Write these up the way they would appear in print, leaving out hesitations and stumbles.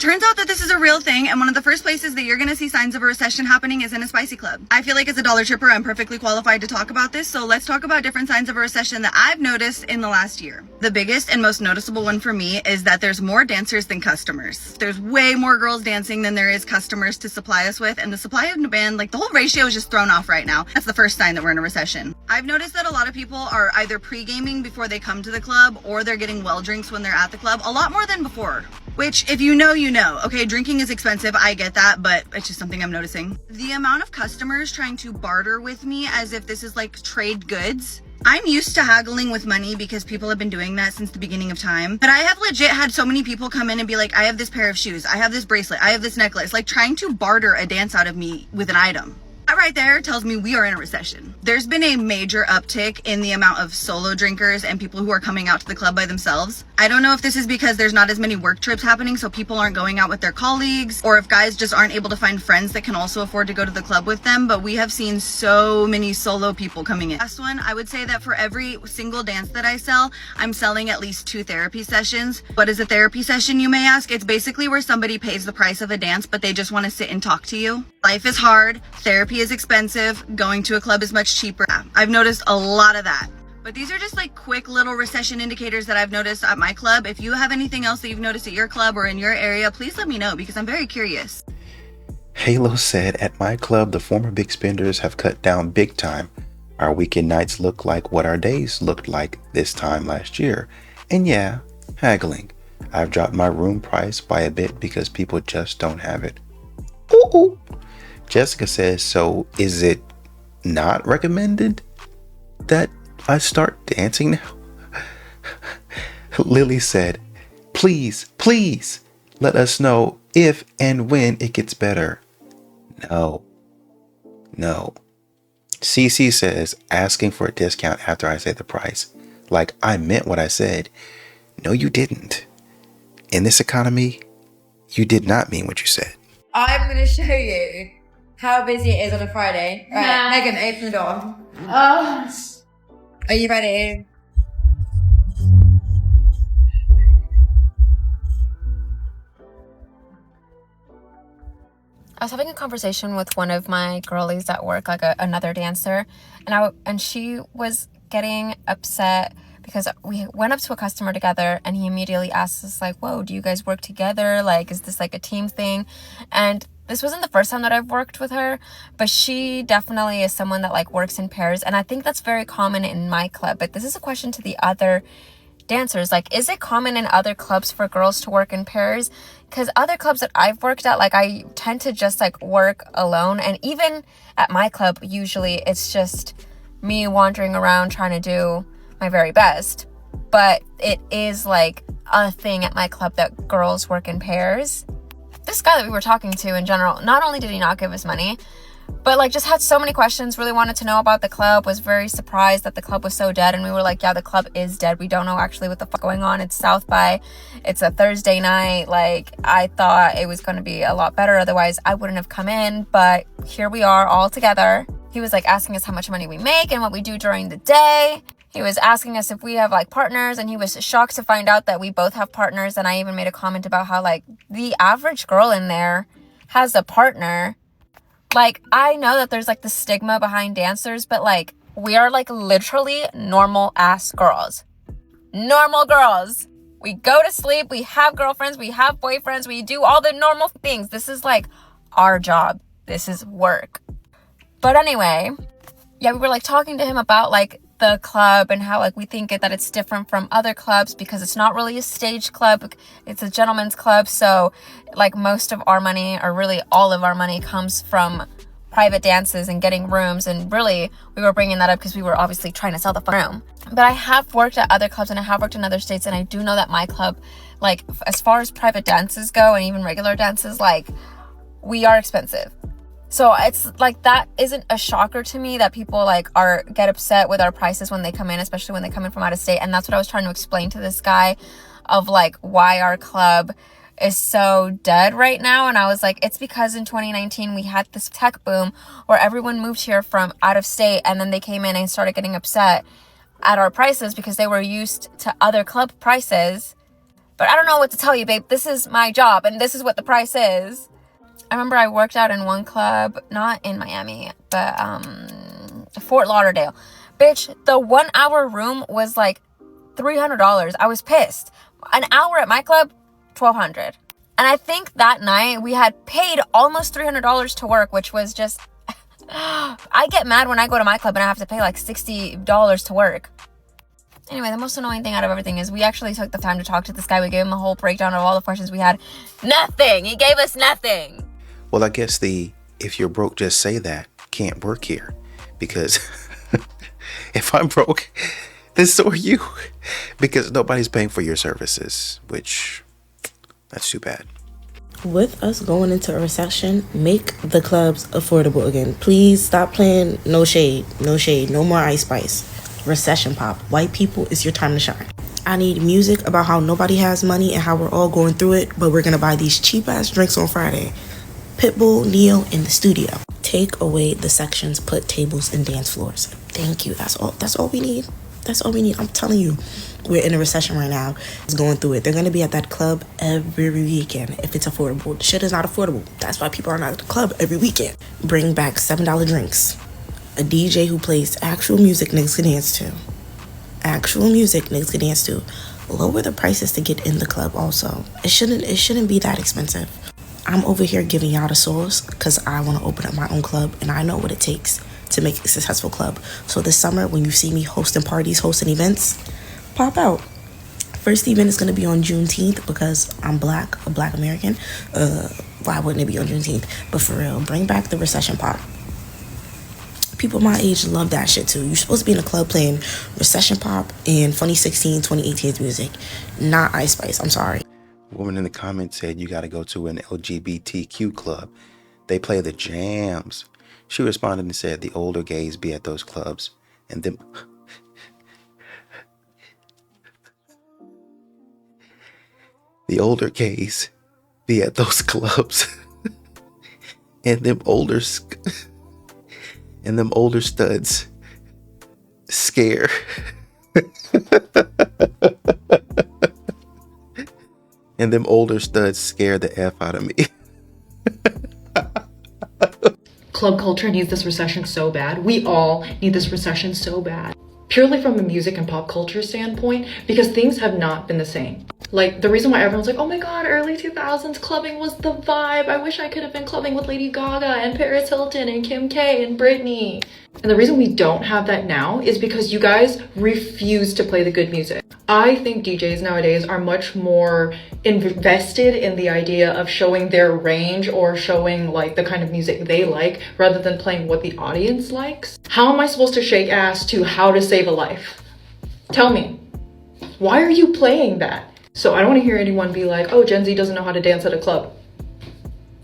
it turns out that this is a real thing, and one of the first places that you're going to see signs of a recession happening is in a spicy club. I feel like as a dollar tripper, I'm perfectly qualified to talk about this, so let's talk about different signs of a recession that I've noticed in the last year. The biggest and most noticeable one for me is that there's more dancers than customers. There's way more girls dancing than there is customers to supply us with, and the supply of demand, like the whole ratio is just thrown off right now. That's the first sign that we're in a recession. I've noticed that a lot of people are either pre-gaming before they come to the club, or they're getting well drinks when they're at the club, a lot more than before. Which, if you know, you know. Okay, drinking is expensive, I get that, but it's just something I'm noticing. The amount of customers trying to barter with me as if this is like trade goods. I'm used to haggling with money because people have been doing that since the beginning of time. But I have legit had so many people come in and be like, I have this pair of shoes, I have this bracelet, I have this necklace, like trying to barter a dance out of me with an item. That right there tells me we are in a recession. There's been a major uptick in the amount of solo drinkers and people who are coming out to the club by themselves. I don't know if this is because there's not as many work trips happening, so people aren't going out with their colleagues, or if guys just aren't able to find friends that can also afford to go to the club with them, but we have seen so many solo people coming in. Last one, I would say that for every single dance that I sell, I'm selling at least 2 therapy sessions. What is a therapy session, you may ask? It's basically where somebody pays the price of a dance, but they just want to sit and talk to you. Life is hard, therapy is expensive, going to a club is much cheaper. I've noticed a lot of that. But these are just like quick little recession indicators that I've noticed at my club. If you have anything else that you've noticed at your club or in your area, please let me know because I'm very curious. Halo said, at my club, the former big spenders have cut down big time. Our weekend nights look like what our days looked like this time last year. And yeah, haggling. I've dropped my room price by a bit because people just don't have it. Ooh. Jessica says, so is it not recommended that I start dancing now? Lily said, please let us know if and when it gets better. No. CC says, asking for a discount after I say the price. Like I meant what I said. No, you didn't. In this economy, you did not mean what you said. I'm going to show you how busy it is on a Friday. Right, Megan, open the door. Are you ready? I was having a conversation with one of my girlies at work, like another dancer, and she was getting upset because we went up to a customer together and he immediately asked us like, whoa, do you guys work together? Like, is this like a team thing? And this wasn't the first time that I've worked with her, but she definitely is someone that like works in pairs. And I think that's very common in my club. But this is a question to the other dancers. Like, is it common in other clubs for girls to work in pairs? Because other clubs that I've worked at, like I tend to just like work alone. And even at my club, usually it's just me wandering around trying to do my very best. But it is like a thing at my club that girls work in pairs. This guy that we were talking to in general, not only did he not give us money, but like just had so many questions, really wanted to know about the club, was very surprised that the club was so dead. And we were like, yeah, the club is dead. We don't know actually what the fuck going on. It's South by, it's a Thursday night. Like I thought it was going to be a lot better. Otherwise I wouldn't have come in, but here we are all together. He was like asking us how much money we make and what we do during the day. He was asking us if we have like partners, and he was shocked to find out that we both have partners. And I even made a comment about how like the average girl in there has a partner. Like, I know that there's like the stigma behind dancers, but like we are like literally normal ass girls. Normal girls. We go to sleep, we have girlfriends, we have boyfriends, we do all the normal things. This is like our job. This is work. But anyway, yeah, we were like talking to him about like the club and how like we think that it's different from other clubs because it's not really a stage club, it's a gentleman's club. So like most of our money, or really all of our money, comes from private dances and getting rooms. And really we were bringing that up because we were obviously trying to sell the room. But I have worked at other clubs and I have worked in other states, and I do know that my club, like as far as private dances go and even regular dances, like we are expensive. So it's like, that isn't a shocker to me that people like get upset with our prices when they come in, especially when they come in from out of state. And that's what I was trying to explain to this guy of like why our club is so dead right now. And I was like, it's because in 2019 we had this tech boom where everyone moved here from out of state, and then they came in and started getting upset at our prices because they were used to other club prices. But I don't know what to tell you, babe. This is my job, and this is what the price is. I remember I worked out in one club, not in Miami, but Fort Lauderdale. Bitch, the 1 hour room was like $300. I was pissed. An hour at my club, $1,200. And I think that night we had paid almost $300 to work, which was just... I get mad when I go to my club and I have to pay like $60 to work. Anyway, the most annoying thing out of everything is we actually took the time to talk to this guy. We gave him a whole breakdown of all the questions we had. Nothing! He gave us nothing! Well, I guess the if you're broke, just say that can't work here. Because if I'm broke, then so are you. Because nobody's paying for your services, which, that's too bad. With us going into a recession, make the clubs affordable again. Please stop playing no shade, no more Ice Spice. Recession pop. White people, it's your time to shine. I need music about how nobody has money and how we're all going through it, but we're gonna buy these cheap ass drinks on Friday. Pitbull, Neo in the studio. Take away the sections, put tables and dance floors. Thank you. That's all we need. That's all we need. I'm telling you, we're in a recession right now. It's going through it. They're going to be at that club every weekend if it's affordable. The shit is not affordable. That's why people are not at the club every weekend. Bring back $7 drinks. A DJ who plays actual music niggas can dance to. Actual music niggas can dance to. Lower the prices to get in the club also. It shouldn't be that expensive. I'm over here giving y'all the sauce because I want to open up my own club and I know what it takes to make a successful club. So this summer, when you see me hosting parties, hosting events, pop out. First event is going to be on Juneteenth because I'm black, a black American. Why wouldn't it be on Juneteenth? But for real, bring back the recession pop. People my age love that shit too. You're supposed to be in a club playing recession pop and Funny 16, 2018's music, not Ice Spice. I'm sorry. A woman in the comments said you got to go to an LGBTQ club. They play the jams. She responded and said the older gays be at those clubs and them the older gays be at those clubs and them older studs scare and them older studs scare the F out of me. Club culture needs this recession so bad. We all need this recession so bad. Purely from a music and pop culture standpoint, because things have not been the same. Like, the reason why everyone's like, oh my god, early 2000s clubbing was the vibe. I wish I could have been clubbing with Lady Gaga and Paris Hilton and Kim K and Britney. And the reason we don't have that now is because you guys refuse to play the good music. I think DJs nowadays are much more invested in the idea of showing their range or showing like the kind of music they like rather than playing what the audience likes. How am I supposed to shake ass to How to Save a Life? Tell me, why are you playing that? So I don't want to hear anyone be like, oh, Gen Z doesn't know how to dance at a club.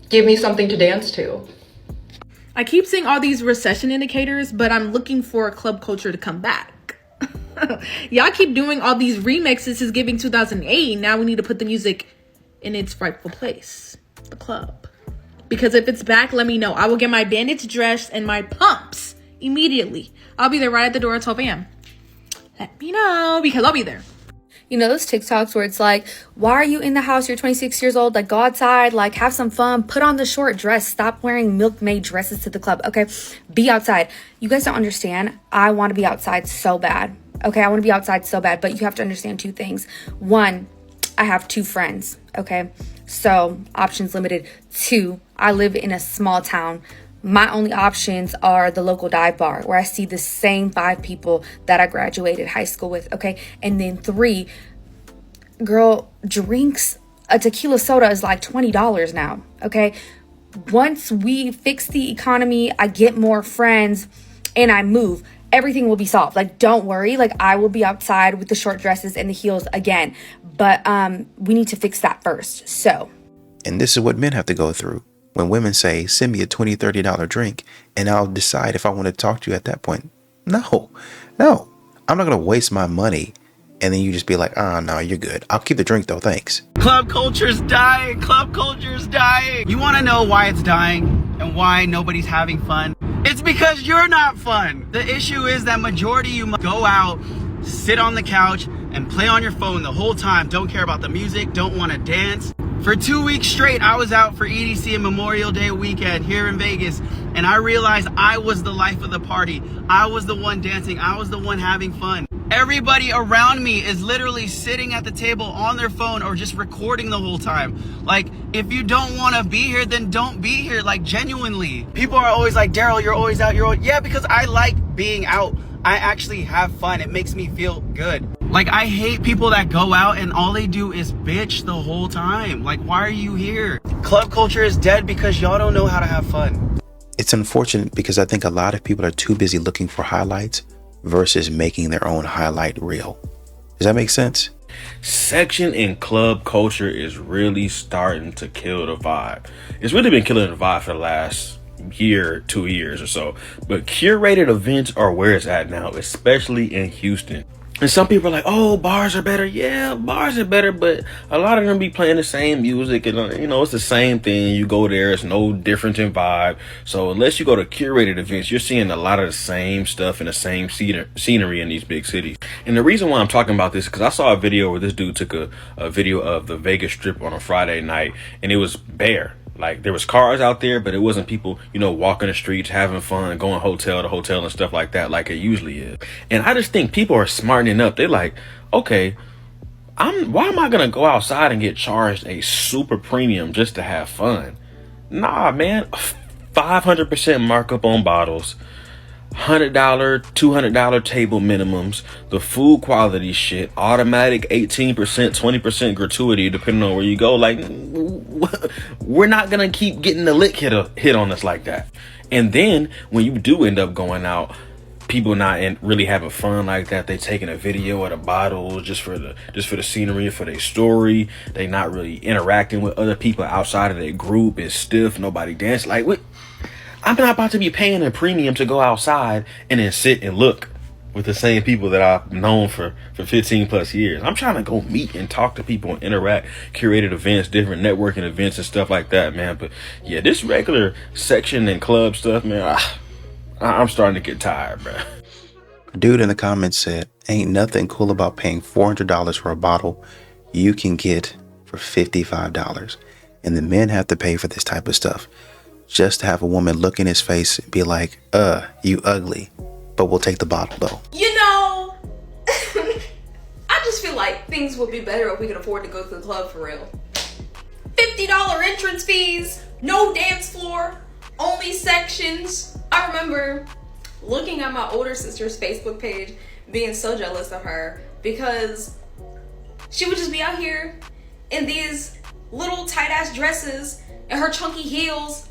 Give me something to dance to. I keep seeing all these recession indicators, but I'm looking for club culture to come back. Y'all keep doing all these remixes is giving 2008. Now we need to put the music in its rightful place, the club. Because if it's back, let me know. I will get my bandage dress and my pumps immediately. I'll be there right at the door at 12 a.m. Let me know because I'll be there. You know, those TikToks where it's like, why are you in the house? You're 26 years old. Like, go outside. Like, have some fun. Put on the short dress. Stop wearing milkmaid dresses to the club. Okay? Be outside. You guys don't understand. I want to be outside so bad. Okay? I want to be outside so bad. But you have to understand two things. One, I have 2 friends. Okay? So, options limited. 2, I live in a small town. My only options are the local dive bar where I see the same 5 people that I graduated high school with, okay? And then 3, girl, drinks, a tequila soda is like $20 now, okay? Once we fix the economy, I get more friends and I move, everything will be solved. Like, don't worry, like I will be outside with the short dresses and the heels again. But we need to fix that first, so. And this is what men have to go through. When women say, send me a $20, $30 drink, and I'll decide if I want to talk to you at that point. No, I'm not going to waste my money. And then you just be like, no, you're good. I'll keep the drink though, thanks. Club culture's dying. Club culture's dying. You want to know why it's dying and why nobody's having fun? It's because you're not fun. The issue is that majority of you must go out, sit on the couch, and play on your phone the whole time, don't care about the music, don't want to dance. For 2 weeks straight, I was out for EDC and Memorial Day weekend here in Vegas, and I realized I was the life of the party. I was the one dancing. I was the one having fun. Everybody around me is literally sitting at the table on their phone or just recording the whole time. Like, if you don't want to be here, then don't be here, like, genuinely. People are always like, Daryl, you're always out. Yeah, because I like being out. I actually have fun. It makes me feel good. Like, I hate people that go out and all they do is bitch the whole time. Like, why are you here? Club culture is dead because y'all don't know how to have fun. It's unfortunate because I think a lot of people are too busy looking for highlights versus making their own highlight reel. Does that make sense? Section and club culture is really starting to kill the vibe. It's really been killing the vibe for the last year, 2 years or so. But curated events are where it's at now, especially in Houston. And some people are like, oh, bars are better. Yeah, bars are better, but a lot of them be playing the same music, and it's the same thing. You go there, it's no different in vibe. So unless you go to curated events, you're seeing a lot of the same stuff and the same scenery in these big cities. And the reason why I'm talking about this is because I saw a video where this dude took a video of the Vegas Strip on a Friday night, and it was bare. Like, there was cars out there, but it wasn't people, walking the streets, having fun, going hotel to hotel and stuff like that, like it usually is. And I just think people are smartening up. They're like, okay, why am I going to go outside and get charged a super premium just to have fun? Nah, man, 500% markup on bottles, $100, $200 table minimums, the food quality shit, automatic 18%, 20% gratuity depending on where you go. Like, we're not gonna keep getting the lick hit on us like that. And then when you do end up going out, people not really having fun like that. They taking a video of the bottles just for the scenery, for their story. They not really interacting with other people outside of their group. It's stiff, nobody dance. Like, what? I'm not about to be paying a premium to go outside and then sit and look with the same people that I've known for 15 plus years. I'm trying to go meet and talk to people and interact, curated events, different networking events and stuff like that, man. But yeah, this regular section and club stuff, man, I'm starting to get tired, bro. A dude in the comments said, ain't nothing cool about paying $400 for a bottle you can get for $55. And the men have to pay for this type of stuff. Just to have a woman look in his face and be like, you ugly, but we'll take the bottle though. I just feel like things would be better if we could afford to go to the club for real. $50 entrance fees, no dance floor, only sections. I remember looking at my older sister's Facebook page, being so jealous of her because she would just be out here in these little tight ass dresses and her chunky heels,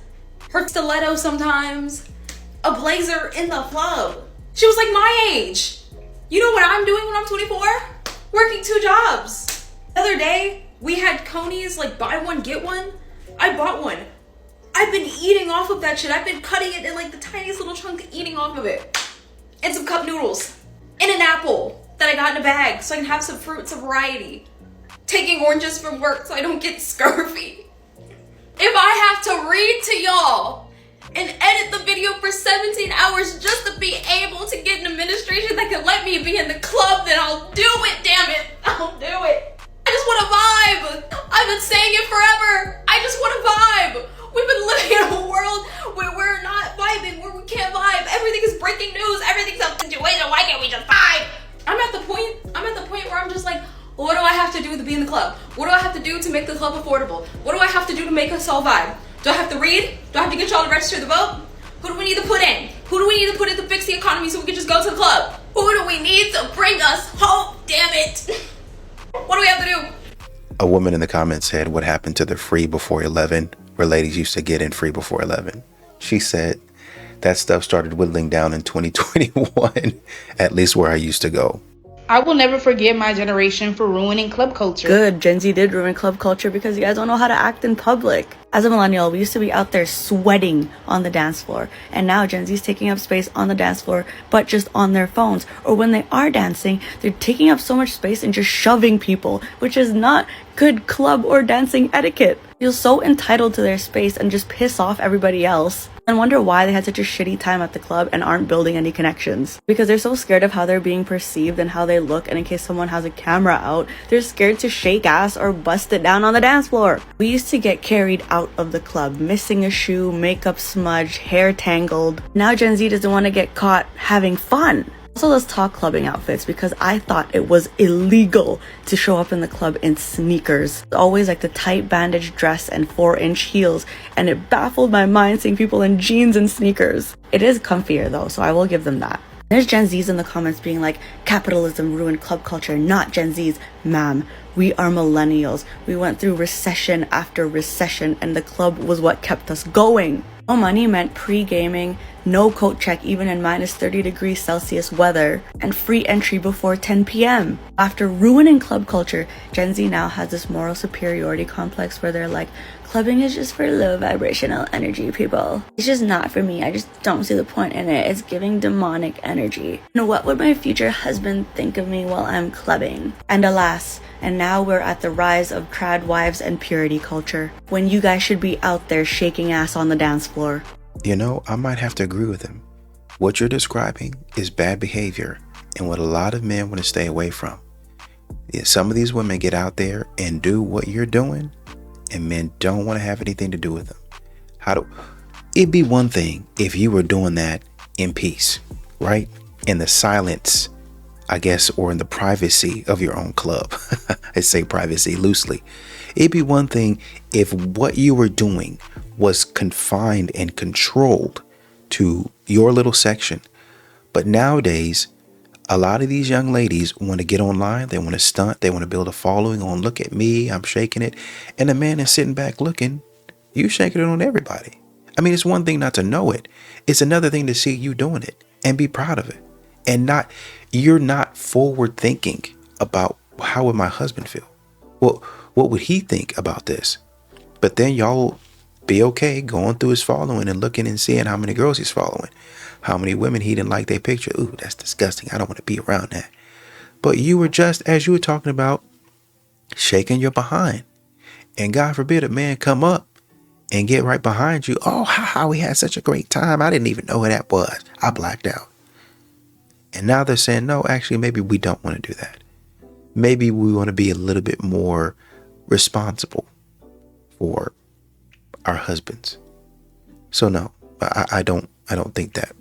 her stiletto sometimes, a blazer in the club. She was like my age. You know what I'm doing when I'm 24? Working 2 jobs. The other day, we had Coney's like buy one, get one. I bought one. I've been eating off of that shit. I've been cutting it in like the tiniest little chunk, eating off of it. And some cup noodles. And an apple that I got in a bag so I can have some fruits of variety. Taking oranges from work so I don't get scurvy. If I have to read to y'all and edit the video for 17 hours just to be able to get an administration that can let me be in the club, then I'll do it, damn it. I'll do it. I just want to vibe. I've been saying it forever. I just want to vibe. We've been living in a world where we're not vibing, where we can't vibe. Everything is breaking news. Everything's a situation. Why can't we just vibe? I'm at the point where I'm just like, what do I have to do to be in the club? What do I have to do to make the club affordable? What do I have to do to make us all vibe? Do I have to read? Do I have to get y'all to register the vote? Who do we need to put in? Who do we need to put in to fix the economy so we can just go to the club? Who do we need to bring us home? Damn it. What do we have to do? A woman in the comments said, what happened to the free before 11, where ladies used to get in free before 11? She said, that stuff started whittling down in 2021, at least where I used to go. I will never forgive my generation for ruining club culture. Good, Gen Z did ruin club culture because you guys don't know how to act in public. As a millennial, we used to be out there sweating on the dance floor. And now Gen Z is taking up space on the dance floor, but just on their phones. Or when they are dancing, they're taking up so much space and just shoving people, which is not good club or dancing etiquette. Feel so entitled to their space and just piss off everybody else. and wonder why they had such a shitty time at the club and aren't building any connections. Because they're so scared of how they're being perceived and how they look, and in case someone has a camera out, they're scared to shake ass or bust it down on the dance floor. We used to get carried out of the club, missing a shoe, makeup smudged, hair tangled. Now Gen Z doesn't want to get caught having fun. Also, let's talk clubbing outfits, because I thought it was illegal to show up in the club in sneakers. Always like the tight bandage dress and 4-inch heels, and it baffled my mind seeing people in jeans and sneakers. It is comfier though, so I will give them that. There's Gen Zs in the comments being like, capitalism ruined club culture, not Gen Zs. Ma'am, we are millennials. We went through recession after recession, and the club was what kept us going. No money meant pre-gaming, no coat check even in minus 30 degrees Celsius weather, and free entry before 10 p.m. After ruining club culture, Gen Z now has this moral superiority complex where they're like, clubbing is just for low vibrational energy people. It's just not for me. I just don't see the point in it. It's giving demonic energy. And what would my future husband think of me while I'm clubbing? And alas, and now we're at the rise of trad wives and purity culture, when you guys should be out there shaking ass on the dance floor. You know, I might have to agree with him. What you're describing is bad behavior and what a lot of men want to stay away from. Yeah, some of these women get out there and do what you're doing, and men don't want to have anything to do with them. It'd be one thing if you were doing that in peace, right? In the silence, I guess, or in the privacy of your own club. I say privacy loosely. It'd be one thing if what you were doing was confined and controlled to your little section. But nowadays, a lot of these young ladies want to get online. They want to stunt. They want to build a following on, look at me, I'm shaking it. And the man is sitting back looking, you shaking it on everybody. I mean, it's one thing not to know it. It's another thing to see you doing it and be proud of it. And you're not forward thinking about, how would my husband feel? Well, what would he think about this? But then y'all be okay going through his following and looking and seeing how many girls he's following, how many women he didn't like their picture. Ooh, that's disgusting. I don't want to be around that. But you were just, as you were talking about, shaking your behind. And God forbid a man come up and get right behind you. Oh, how we had such a great time. I didn't even know who that was. I blacked out. And now they're saying, no, actually, maybe we don't want to do that. Maybe we want to be a little bit more responsible for our husbands. So no, I don't think that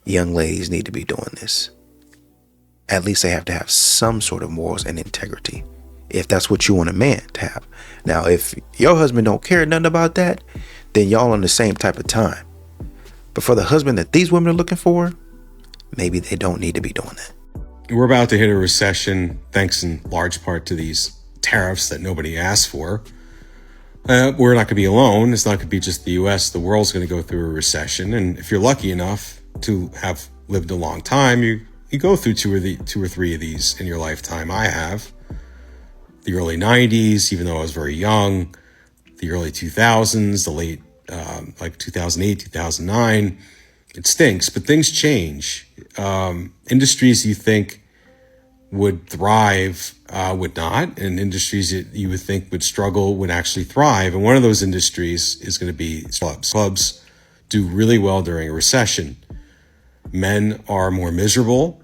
young ladies need to be doing this. At least they have to have some sort of morals and integrity, if that's what you want a man to have. Now, if your husband don't care nothing about that, then y'all on the same type of time. But for the husband that these women are looking for, maybe they don't need to be doing that. We're about to hit a recession, thanks in large part to these tariffs that nobody asked for. We're not going to be alone. It's not going to be just the U.S. The world's going to go through a recession. And if you're lucky enough to have lived a long time, you go through two or three of these in your lifetime. I have. The early 90s, even though I was very young. The early 2000s, the late, like 2008, 2009. It stinks, but things change. Industries you think would thrive would not, and industries that you would think would struggle would actually thrive. And one of those industries is going to be clubs. Clubs do really well during a recession. Men are more miserable.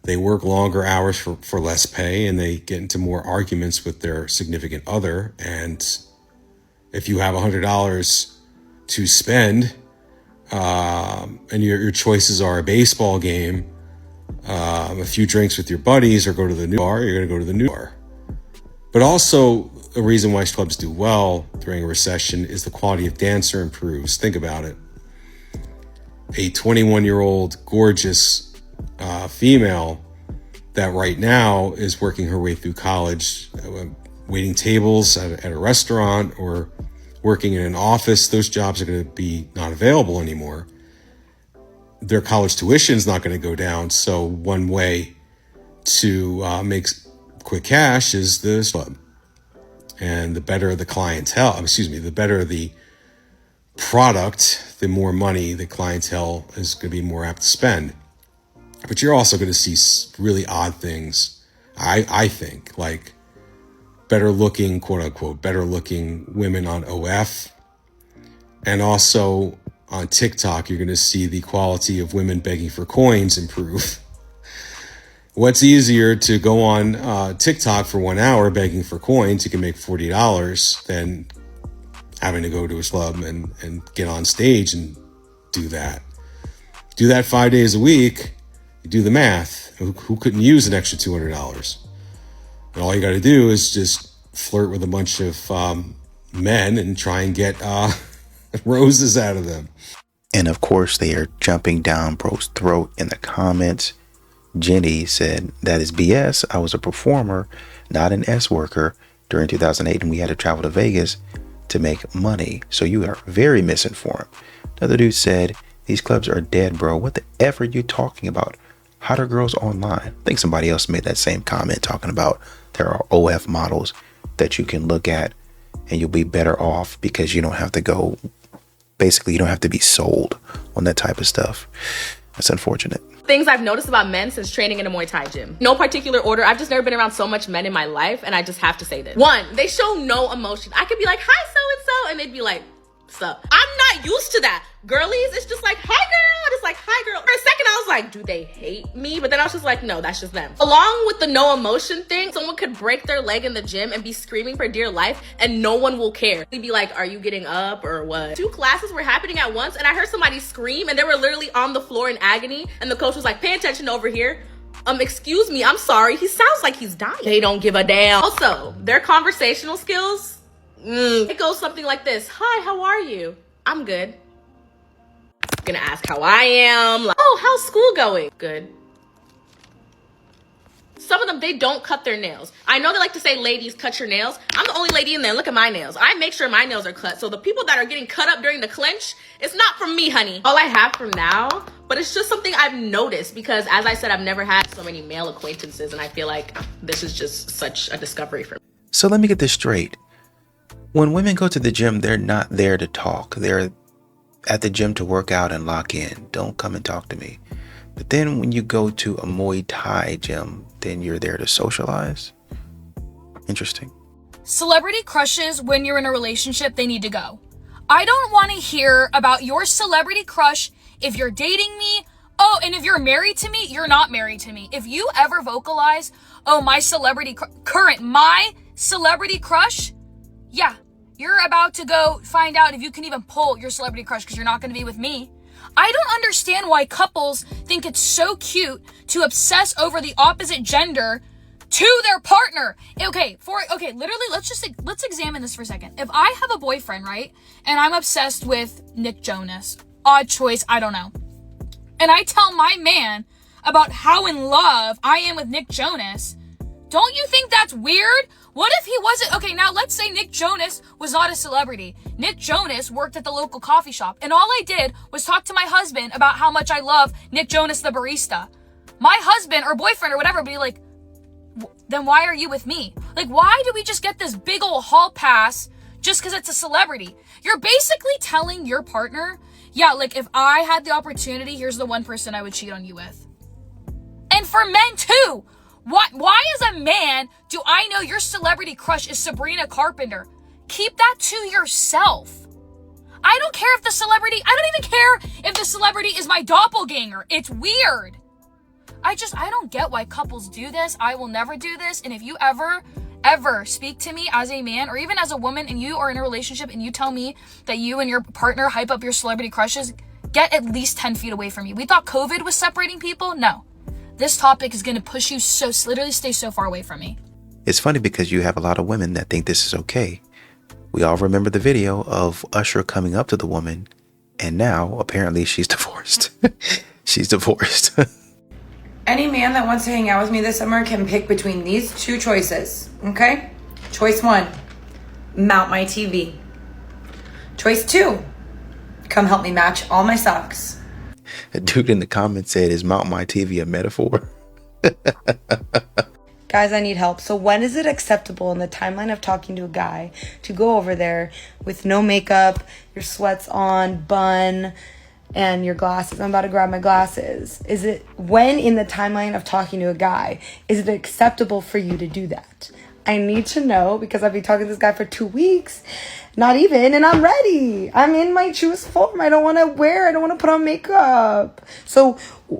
They work longer hours for less pay, and they get into more arguments with their significant other. And if you have $100 to spend, and your choices are a baseball game, a few drinks with your buddies, or go to the new bar, you're going to go to the new bar. But also, a reason why clubs do well during a recession is the quality of dancer improves. Think about it. A 21-year-old gorgeous female that right now is working her way through college, waiting tables at a restaurant or working in an office, those jobs are going to be not available anymore. Their college tuition is not going to go down. So one way to make quick cash is the club. And the better the clientele, the better the product, the more money the clientele is going to be more apt to spend. But you're also going to see really odd things, I think, like better looking, quote unquote, better looking women on OF, and also on TikTok, you're going to see the quality of women begging for coins improve. What's easier to go on TikTok for 1 hour begging for coins? You can make $40 than having to go to a club and get on stage and do that. Do that 5 days a week. You do the math. Who couldn't use an extra $200? And all you got to do is just flirt with a bunch of men and try and get roses out of them. And of course, they are jumping down bro's throat in the comments. Jenny said, "That is BS. I was a performer, not an S worker during 2008, and we had to travel to Vegas to make money. So you are very misinformed." Another dude said, "These clubs are dead, bro. What the F are you talking about? Hotter girls online." I think somebody else made that same comment talking about there are OF models that you can look at and you'll be better off because you don't have to go, basically you don't have to be sold on that type of stuff. That's unfortunate. Things I've noticed about men since training in a Muay Thai gym. No particular order. I've just never been around so much men in my life, and I just have to say this. One, they show no emotion. I could be like, "Hi, so-and-so," and they'd be like, "Sup?" I'm not used to that. Girlies, it's just like, "Hi, girl," and it's like, "Hi, girl." For a second, I was like, do they hate me? But then I was just like, no, that's just them. Along with the no emotion thing, someone could break their leg in the gym and be screaming for dear life, and no one will care. They'd be like, "Are you getting up or what?" 2 classes were happening at once, and I heard somebody scream, and they were literally on the floor in agony, and the coach was like, "Pay attention over here. Excuse me, I'm sorry. He sounds like he's dying." They don't give a damn. Also, their conversational skills, it goes something like this. "Hi, how are you?" "I'm good." Gonna ask how I am. Like, "Oh, how's school going?" "Good." Some of them, they don't cut their nails. I know they like to say, "Ladies, cut your nails." I'm the only lady in there. Look at my nails. I make sure my nails are cut. So the people that are getting cut up during the clinch, it's not from me, honey. All I have for now, but it's just something I've noticed because, as I said, I've never had so many male acquaintances, and I feel like this is just such a discovery for me. So let me get this straight. When women go to the gym, they're not there to talk. They're at the gym to work out and lock in. Don't come and talk to me. But then when you go to a Muay Thai gym, then you're there to socialize? Interesting. Celebrity crushes when you're in a relationship, they need to go. I don't want to hear about your celebrity crush if you're dating me. Oh, and if you're married to me, you're not married to me. If you ever vocalize, "Oh, my celebrity crush," yeah, you're about to go find out if you can even pull your celebrity crush because you're not going to be with me. I don't understand why couples think it's so cute to obsess over the opposite gender to their partner. Okay, literally, let's examine this for a second. If I have a boyfriend, right, and I'm obsessed with Nick Jonas, odd choice, I don't know, and I tell my man about how in love I am with Nick Jonas, don't you think that's weird? What if he wasn't? Okay, now let's say Nick Jonas was not a celebrity. Nick Jonas worked at the local coffee shop, and all I did was talk to my husband about how much I love Nick Jonas the barista. My husband or boyfriend or whatever would be like, "Then why are you with me?" Like, why do we just get this big old hall pass just because it's a celebrity? You're basically telling your partner, yeah, like, if I had the opportunity, here's the one person I would cheat on you with. And for men too. Why as a man do I know your celebrity crush is Sabrina Carpenter? Keep that to yourself. I don't care if I don't even care if the celebrity is my doppelganger. It's weird. I don't get why couples do this. I will never do this. And if you ever speak to me as a man or even as a woman and you are in a relationship and you tell me that you and your partner hype up your celebrity crushes, get at least 10 feet away from me. We thought COVID was separating people. No. This topic is going to push you literally stay so far away from me. It's funny because you have a lot of women that think this is okay. We all remember the video of Usher coming up to the woman, and now apparently she's divorced. She's divorced. Any man that wants to hang out with me this summer can pick between these 2 choices, okay? Choice 1, mount my TV. Choice 2, come help me match all my socks. A dude in the comments said, "Is mount my TV a metaphor?" Guys, I need help. So when is it acceptable in the timeline of talking to a guy to go over there with no makeup, your sweats on, bun, and your glasses? I'm about to grab my glasses. When in the timeline of talking to a guy, is it acceptable for you to do that? I need to know because I've been talking to this guy for 2 weeks, not even, and I'm ready. I'm in my truest form. I don't want to put on makeup. So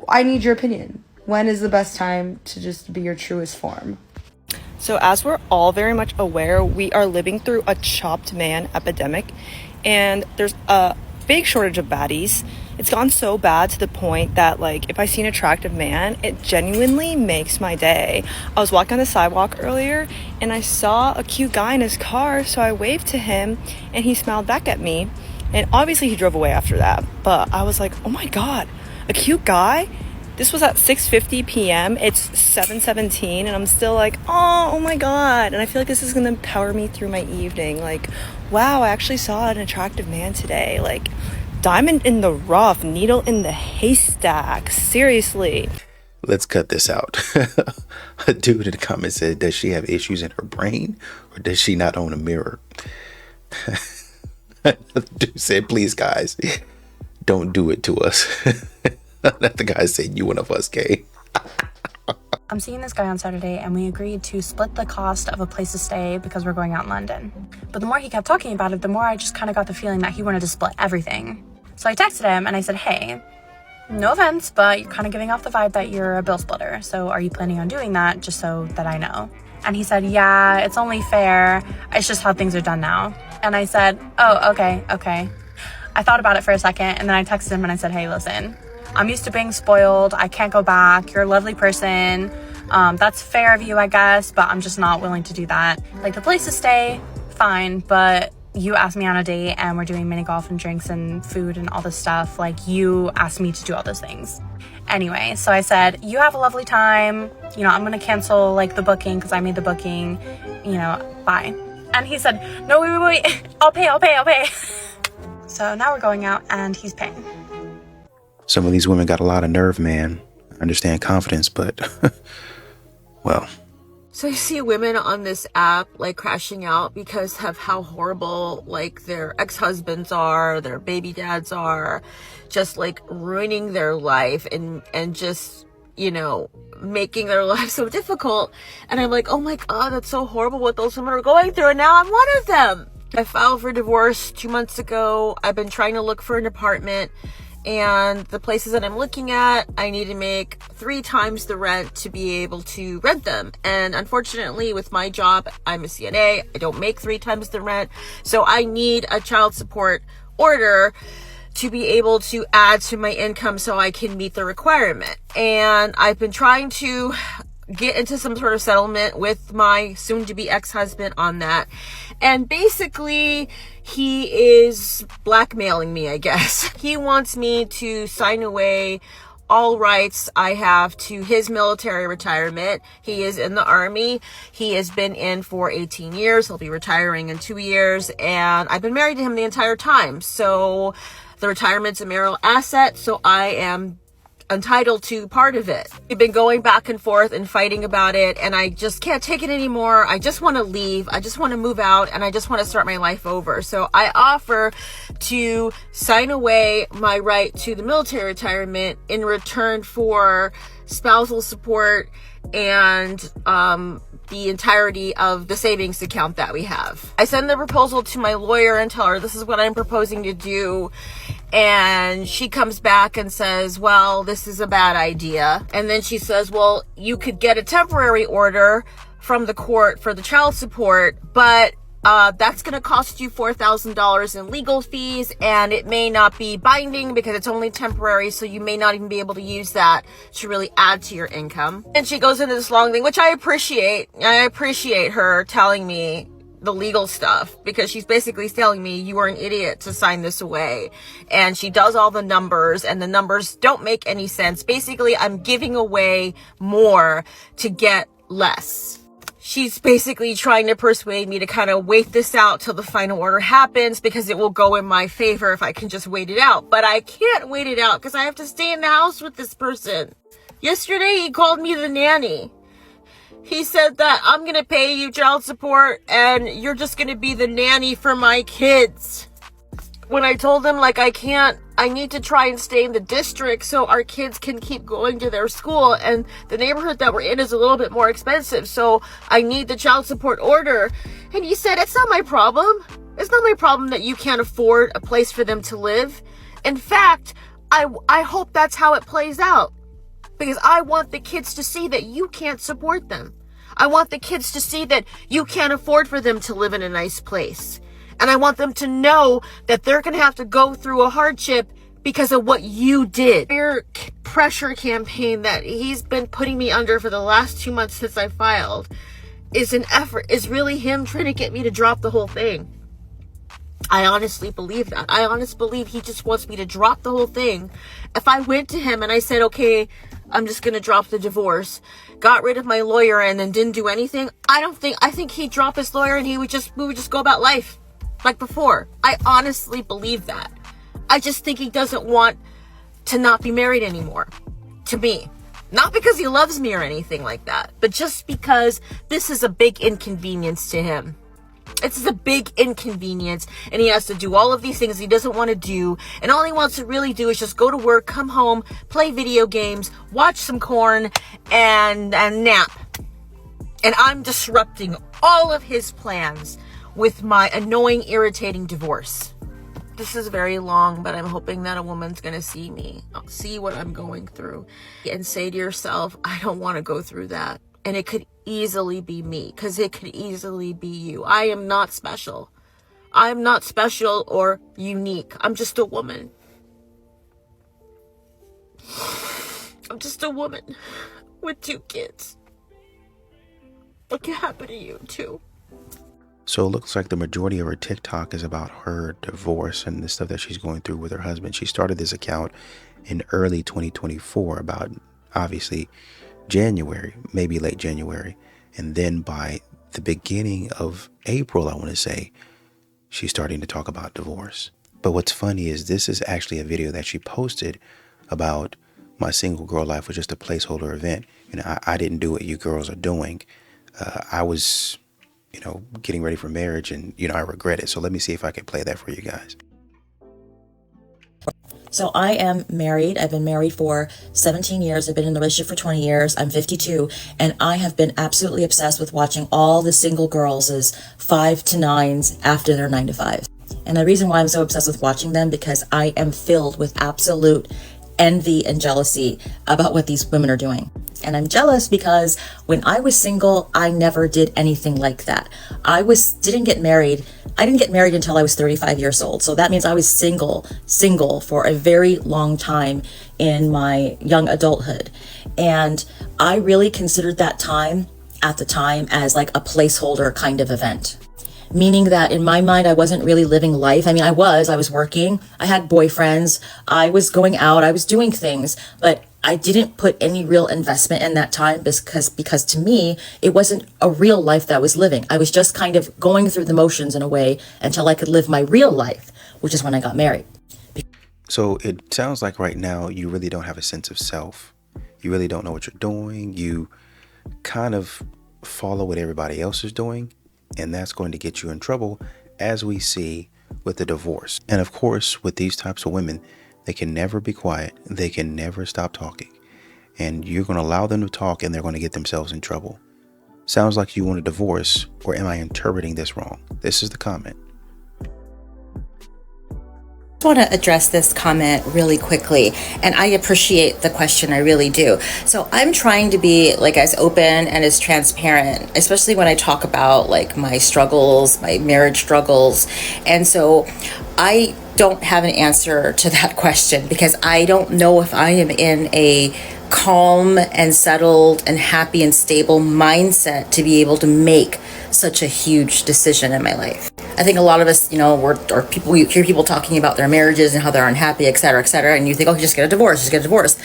I need your opinion. When is the best time to just be your truest form? So as we're all very much aware, we are living through a chopped man epidemic, and there's a big shortage of baddies. It's gone so bad to the point that, like, if I see an attractive man, it genuinely makes my day. I was walking on the sidewalk earlier and I saw a cute guy in his car, so I waved to him and he smiled back at me. And obviously he drove away after that, but I was like, oh my god, a cute guy? This was at 6:50 p.m. It's 7:17 and I'm still like, oh my god. And I feel like this is gonna power me through my evening. Like, wow, I actually saw an attractive man today. Like, diamond in the rough, needle in the haystack. Seriously. Let's cut this out. A dude in the comments said, does she have issues in her brain or does she not own a mirror? Dude said, please guys, don't do it to us. That the guy said, you one of us, gay. I'm seeing this guy on Saturday and we agreed to split the cost of a place to stay because we're going out in London. But the more he kept talking about it, the more I just kind of got the feeling that he wanted to split everything. So I texted him and I said, hey, no offense, but you're kind of giving off the vibe that you're a bill splitter. So are you planning on doing that just so that I know? And he said, yeah, it's only fair. It's just how things are done now. And I said, oh, okay. I thought about it for a second and then I texted him and I said, hey, listen, I'm used to being spoiled. I can't go back. You're a lovely person. That's fair of you, I guess, but I'm just not willing to do that. Like, the place to stay, fine, but you asked me on a date and we're doing mini golf and drinks and food and all this stuff. Like, you asked me to do all those things. Anyway, so I said, you have a lovely time. You know, I'm going to cancel, like, the booking because I made the booking. You know, bye. And he said, no, wait. I'll pay. So now we're going out and he's paying. Some of these women got a lot of nerve, man. I understand confidence, but well. So I see women on this app like crashing out because of how horrible like their ex-husbands are, their baby dads are, just like ruining their life and just, you know, making their life so difficult. And I'm like, oh my god, that's so horrible what those women are going through, and now I'm one of them. I filed for divorce 2 months ago. I've been trying to look for an apartment. And the places that I'm looking at, I need to make 3 times the rent to be able to rent them. And unfortunately, with my job, I'm a CNA. I don't make 3 times the rent. So I need a child support order to be able to add to my income so I can meet the requirement. And I've been trying to get into some sort of settlement with my soon-to-be ex-husband on that. And basically, he is blackmailing me, I guess. He wants me to sign away all rights I have to his military retirement. He is in the Army. He has been in for 18 years. He'll be retiring in 2 years. And I've been married to him the entire time. So the retirement's a marital asset. So I am entitled to part of it. We've been going back and forth and fighting about it, and I just can't take it anymore. I just want to leave. I just want to move out, and I just want to start my life over. So I offer to sign away my right to the military retirement in return for spousal support and the entirety of the savings account that we have. I send the proposal to my lawyer and tell her this is what I'm proposing to do. And she comes back and says, well, this is a bad idea. And then she says, well, you could get a temporary order from the court for the child support, but that's going to cost you $4,000 in legal fees, and it may not be binding because it's only temporary, so you may not even be able to use that to really add to your income. And she goes into this long thing, which I appreciate. I appreciate her telling me the legal stuff, because she's basically telling me you are an idiot to sign this away. And she does all the numbers, and the numbers don't make any sense. Basically, I'm giving away more to get less. She's basically trying to persuade me to kind of wait this out till the final order happens because it will go in my favor if I can just wait it out. But I can't wait it out because I have to stay in the house with this person. Yesterday, he called me the nanny. He said that I'm going to pay you child support and you're just going to be the nanny for my kids. when I told them, like, I need to try and stay in the district so our kids can keep going to their school, and the neighborhood that we're in is a little bit more expensive, so I need the child support order. And he said, it's not my problem. It's not my problem that you can't afford a place for them to live. In fact, I hope that's how it plays out, because I want the kids to see that you can't support them. I want the kids to see that you can't afford for them to live in a nice place. And I want them to know that they're going to have to go through a hardship because of what you did. Your pressure campaign that he's been putting me under for the last 2 months since I filed is really him trying to get me to drop the whole thing. I honestly believe that. I honestly believe he just wants me to drop the whole thing. If I went to him and I said, okay, I'm just going to drop the divorce, got rid of my lawyer, and then didn't do anything, I think he'd drop his lawyer and we would just go about life like before. I honestly believe that. I just think he doesn't want to not be married anymore to me. Not because he loves me or anything like that, but just because this is a big inconvenience to him. It's a big inconvenience, and he has to do all of these things he doesn't want to do, and all he wants to really do is just go to work, come home, play video games, watch some corn, and nap. And I'm disrupting all of his plans with my annoying, irritating divorce. This is very long, but I'm hoping that a woman's gonna see me, see what I'm going through, and say to yourself, I don't want to go through that. And it could easily be me, because it could easily be you. I am not special. I'm not special or unique. I'm just a woman. I'm just a woman with 2 kids. What can happen to you too? So it looks like the majority of her TikTok is about her divorce and the stuff that she's going through with her husband. She started this account in early 2024, about obviously January, maybe late January. And then by the beginning of April, I want to say, she's starting to talk about divorce. But what's funny is this is actually a video that she posted about my single girl life was just a placeholder event. I didn't do what you girls are doing. I was, getting ready for marriage, and, I regret it. So let me see if I can play that for you guys. So I am married. I've been married for 17 years. I've been in a relationship for 20 years. I'm 52, and I have been absolutely obsessed with watching all the single girls' 5 to 9s after their 9 to 5. And the reason why I'm so obsessed with watching them, because I am filled with absolute envy and jealousy about what these women are doing. And I'm jealous because when I was single, I never did anything like that. I didn't get married until I was 35 years old. So that means I was single for a very long time in my young adulthood. And I really considered that time at the time as like a placeholder kind of event. Meaning that in my mind, I wasn't really living life. I mean, I was working, I had boyfriends, I was going out, I was doing things, but I didn't put any real investment in that time because to me, it wasn't a real life that I was living. I was just kind of going through the motions in a way until I could live my real life, which is when I got married. So it sounds like right now you really don't have a sense of self. You really don't know what you're doing. You kind of follow what everybody else is doing, and that's going to get you in trouble, as we see with the divorce. And of course, with these types of women, they can never be quiet. They can never stop talking. And you're going to allow them to talk, and they're going to get themselves in trouble. Sounds like you want a divorce, or am I interpreting this wrong? This is the comment. I want to address this comment really quickly, and I appreciate the question, I really do. So I'm trying to be like as open and as transparent, especially when I talk about like my struggles, my marriage struggles. And so I don't have an answer to that question because I don't know if I am in a calm and settled and happy and stable mindset to be able to make such a huge decision in my life. I think a lot of us, you hear people talking about their marriages and how they're unhappy, et cetera, and you think, oh, just get a divorce.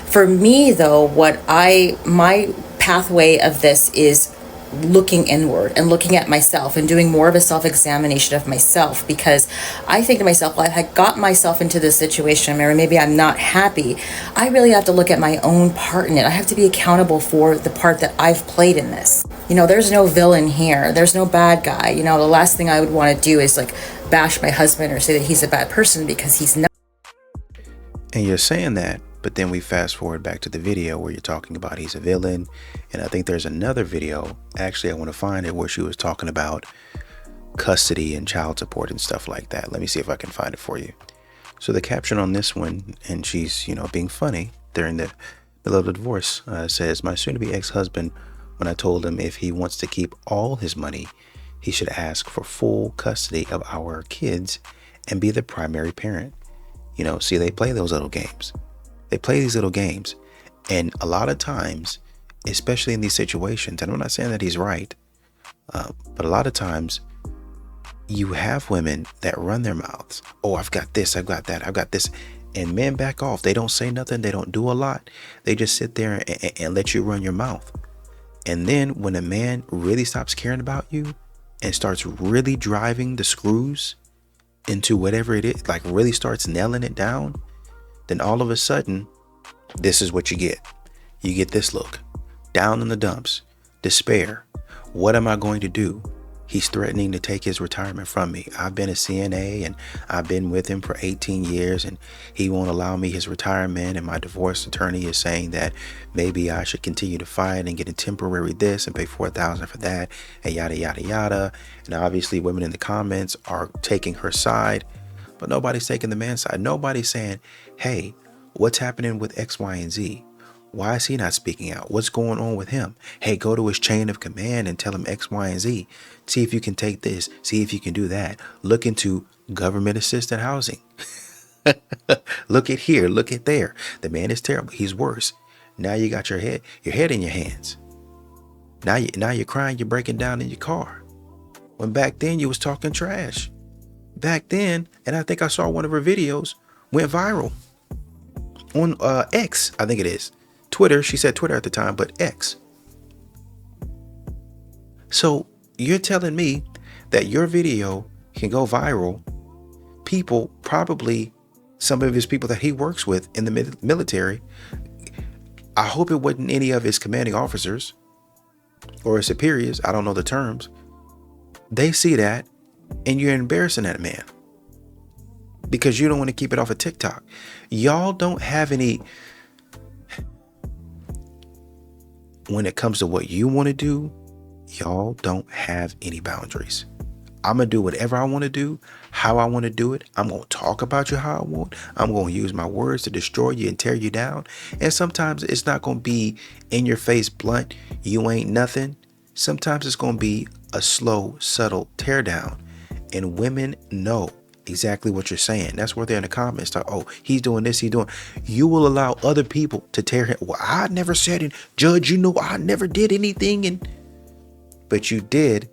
For me, though, my pathway of this is looking inward and looking at myself and doing more of a self-examination of myself, because I think to myself, well, I got myself into this situation, or maybe I'm not happy. I really have to look at my own part in it. I have to be accountable for the part that I've played in this. There's no villain here. There's no bad guy. The last thing I would want to do is like bash my husband or say that he's a bad person, because he's not. And you're saying that, but then we fast forward back to the video where you're talking about he's a villain. And I think there's another video, actually I want to find it, where she was talking about custody and child support and stuff like that. Let me see if I can find it for you. So the caption on this one, and she's, being funny during the middle of the divorce, says, "My soon-to-be ex-husband, when I told him if he wants to keep all his money, he should ask for full custody of our kids and be the primary parent." See, they play those little games. They play these little games. And a lot of times, especially in these situations, and I'm not saying that he's right, but a lot of times you have women that run their mouths. "Oh, I've got this, I've got that, I've got this." And men back off. They don't say nothing. They don't do a lot. They just sit there and let you run your mouth. And then when a man really stops caring about you and starts really driving the screws into whatever it is, like really starts nailing it down, then all of a sudden, this is what you get. You get this look. Down in the dumps. Despair. What am I going to do? He's threatening to take his retirement from me. I've been a CNA and I've been with him for 18 years and he won't allow me his retirement. And my divorce attorney is saying that maybe I should continue to fight and get a temporary this and pay $4,000 for that and yada, yada, yada. And obviously women in the comments are taking her side, but nobody's taking the man's side. Nobody's saying, "Hey, what's happening with X, Y, and Z? Why is he not speaking out? What's going on with him? Hey, go to his chain of command and tell him X, Y, and Z. See if you can take this. See if you can do that. Look into government assisted housing. Look at here. Look at there. The man is terrible. He's worse." Now you got your head in your hands. Now you're crying. You're breaking down in your car. When back then you was talking trash. Back then, and I think I saw one of her videos went viral on X. I think it is. Twitter, she said Twitter at the time, but X. So you're telling me that your video can go viral. People, probably some of his people that he works with in the military, I hope it wasn't any of his commanding officers or his superiors, I don't know the terms. They see that and you're embarrassing that man because you don't want to keep it off of TikTok. Y'all don't have any. When it comes to what you want to do, y'all don't have any boundaries. I'm going to do whatever I want to do, how I want to do it. I'm going to talk about you how I want. I'm going to use my words to destroy you and tear you down. And sometimes it's not going to be in your face, blunt, you ain't nothing. Sometimes it's going to be a slow, subtle tear down. And women know exactly what you're saying. That's where they're in the comments. Talk, "Oh, he's doing this, he's doing." You will allow other people to tear him. "Well, I never said it. Judge, I never did anything." But you did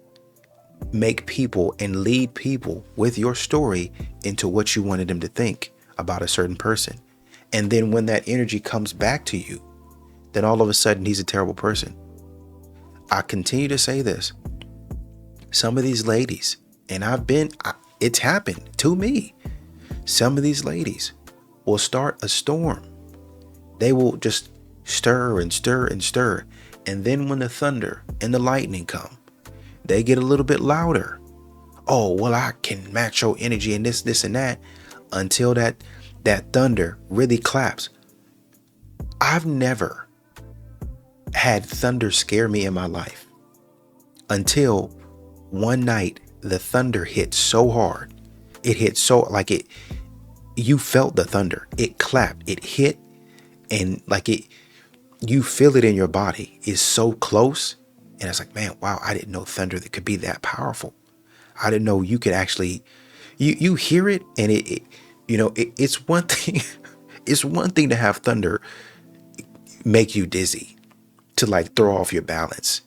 make people and lead people with your story into what you wanted them to think about a certain person. And then when that energy comes back to you, then all of a sudden he's a terrible person. I continue to say this. Some of these ladies, and it's happened to me. Some of these ladies will start a storm. They will just stir and stir and stir. And then when the thunder and the lightning come, they get a little bit louder. "Oh, well, I can match your energy and this and that," until that thunder really claps. I've never had thunder scare me in my life until one night the thunder hit so hard. It hit so like it, you felt the thunder. It clapped, it hit, and like you feel it in your body. It's so close. And it's like, man, wow, I didn't know thunder that could be that powerful. I didn't know you could actually, you hear it and it's one thing. It's one thing to have thunder make you dizzy, to like throw off your balance.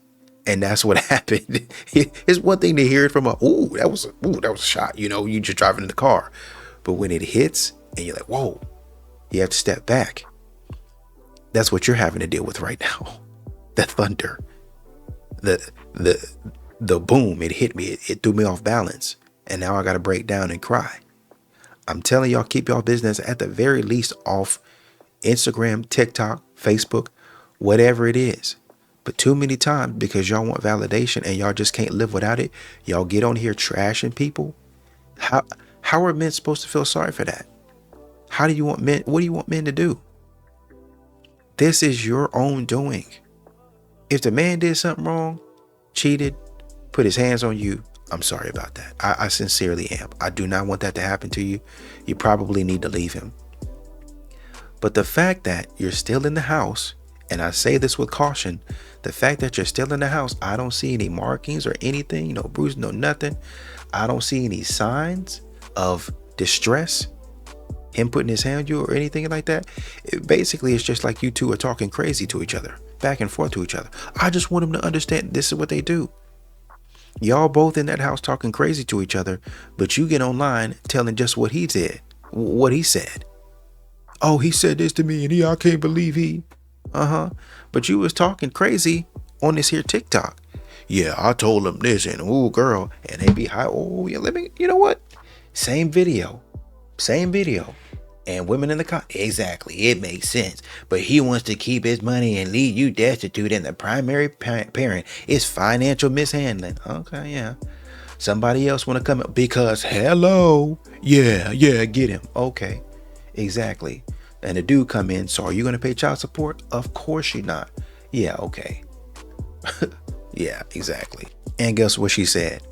And that's what happened. It's one thing to hear it from that was a shot. You just driving in the car. But when it hits and you're like, whoa, you have to step back. That's what you're having to deal with right now. The thunder, the boom, it hit me. It threw me off balance. And now I got to break down and cry. I'm telling y'all, keep y'all business at the very least off Instagram, TikTok, Facebook, whatever it is. But too many times, because y'all want validation and y'all just can't live without it, y'all get on here trashing people How are men supposed to feel sorry for that? How do you want men? What do you want men to do? This is your own doing. If the man did something wrong, cheated, put his hands on you, I'm sorry about that. I sincerely am. I do not want that to happen to you. You probably need to leave him. But the fact that you're still in the house, and I say this with caution, the fact that you're still in the house, I don't see any markings or anything, no bruise, no nothing. I don't see any signs of distress, him putting his hand on you or anything like that. Basically, it's just like you two are talking crazy to each other, back and forth to each other. I just want him to understand this is what they do. Y'all both in that house talking crazy to each other, but you get online telling just what he did, what he said. Oh, he said this to me and I can't believe he. But you was talking crazy on this here TikTok. Yeah, I told him this and ooh girl, and they be high. Oh yeah, you know what? Same video. And women in the exactly, it makes sense. But he wants to keep his money and leave you destitute, and the primary parent is financial mishandling. Okay, yeah. Somebody else want to come up because hello, yeah, get him. Okay, exactly. And the dude come in. So are you gonna pay child support? Of course you're not. Yeah, okay. Yeah, exactly. And guess what she said?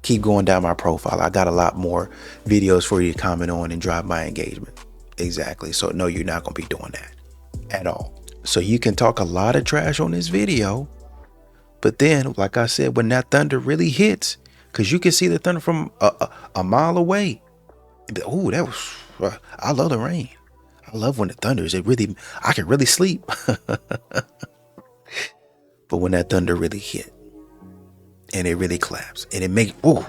Keep going down my profile. I got a lot more videos for you to comment on and drive my engagement. Exactly. So no, you're not going to be doing that at all. So you can talk a lot of trash on this video, but then, like I said, when that thunder really hits, because you can see the thunder from a mile away. Oh, that was, I love the rain. I love when it thunders. I can really sleep. But when that thunder really hit, and it really claps, and it makes, whoa,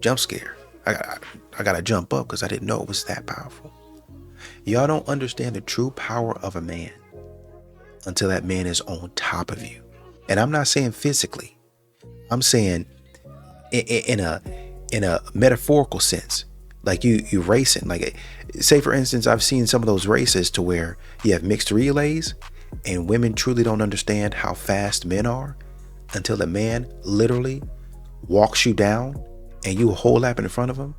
jump scare. I gotta jump up because I didn't know it was that powerful. Y'all don't understand the true power of a man until that man is on top of you. And I'm not saying physically. I'm saying in a metaphorical sense. Like you racing. Like, say for instance, I've seen some of those races to where you have mixed relays, and women truly don't understand how fast men are until the man literally walks you down and you a whole lap in front of him.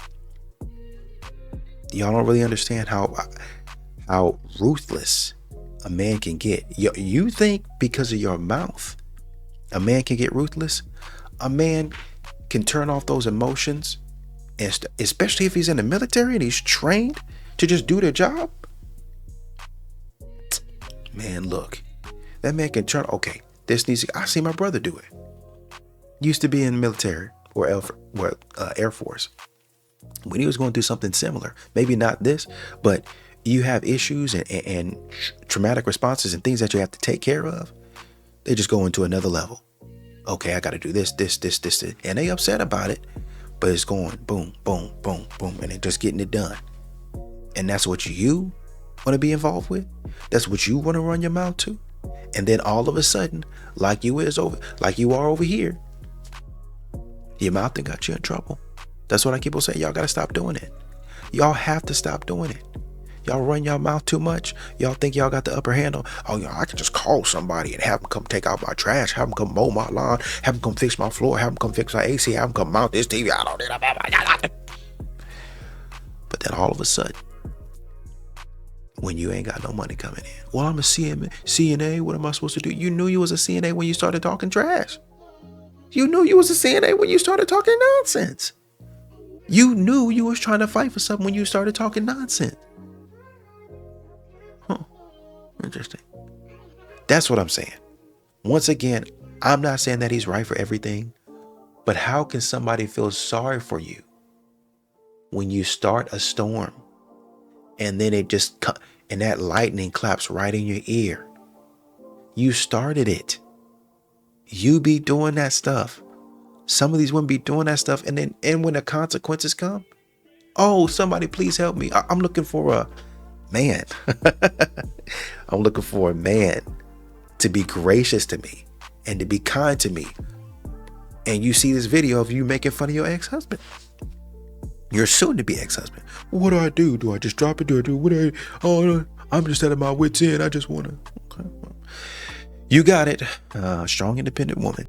Y'all don't really understand how ruthless a man can get. You think because of your mouth a man can get ruthless? A man can turn off those emotions, and especially if he's in the military and he's trained to just do their job. Man, look, that man can turn. Okay, I see my brother do it. Used to be in the military or Air Force. When he was going through something similar, maybe not this, but you have issues and traumatic responses and things that you have to take care of. They just go into another level. Okay, I got to do this, and they upset about it, but it's going boom, boom, boom, boom, and they're just getting it done. And that's what you want to be involved with. That's what you want to run your mouth to. And then all of a sudden, like you are over here, your mouth done got you in trouble. That's what I keep on saying. Y'all got to stop doing it. Y'all have to stop doing it. Y'all run your mouth too much. Y'all think y'all got the upper hand on. Oh, I can just call somebody and have them come take out my trash, have them come mow my lawn, have them come fix my floor, have them come fix my AC, have them come mount this TV. I don't need a. But then all of a sudden, when you ain't got no money coming in, well, I'm a CNA. What am I supposed to do? You knew you was a CNA when you started talking trash. You knew you was a CNA when you started talking nonsense. You knew you was trying to fight for something when you started talking nonsense. Interesting. That's what I'm saying. Once again, I'm not saying that he's right for everything, but how can somebody feel sorry for you when you start a storm and then and that lightning claps right in your ear? You started it. You be doing that stuff. Some of these women be doing that stuff, and when the consequences come, oh, somebody please help me. I'm looking for a man. I'm looking for a man to be gracious to me and to be kind to me. And you see this video of you making fun of your ex-husband. Your soon-to-be ex-husband. What do I do? Do I just drop it? I'm just out of my wits' end. I just want to. Okay. You got it. Strong, independent woman.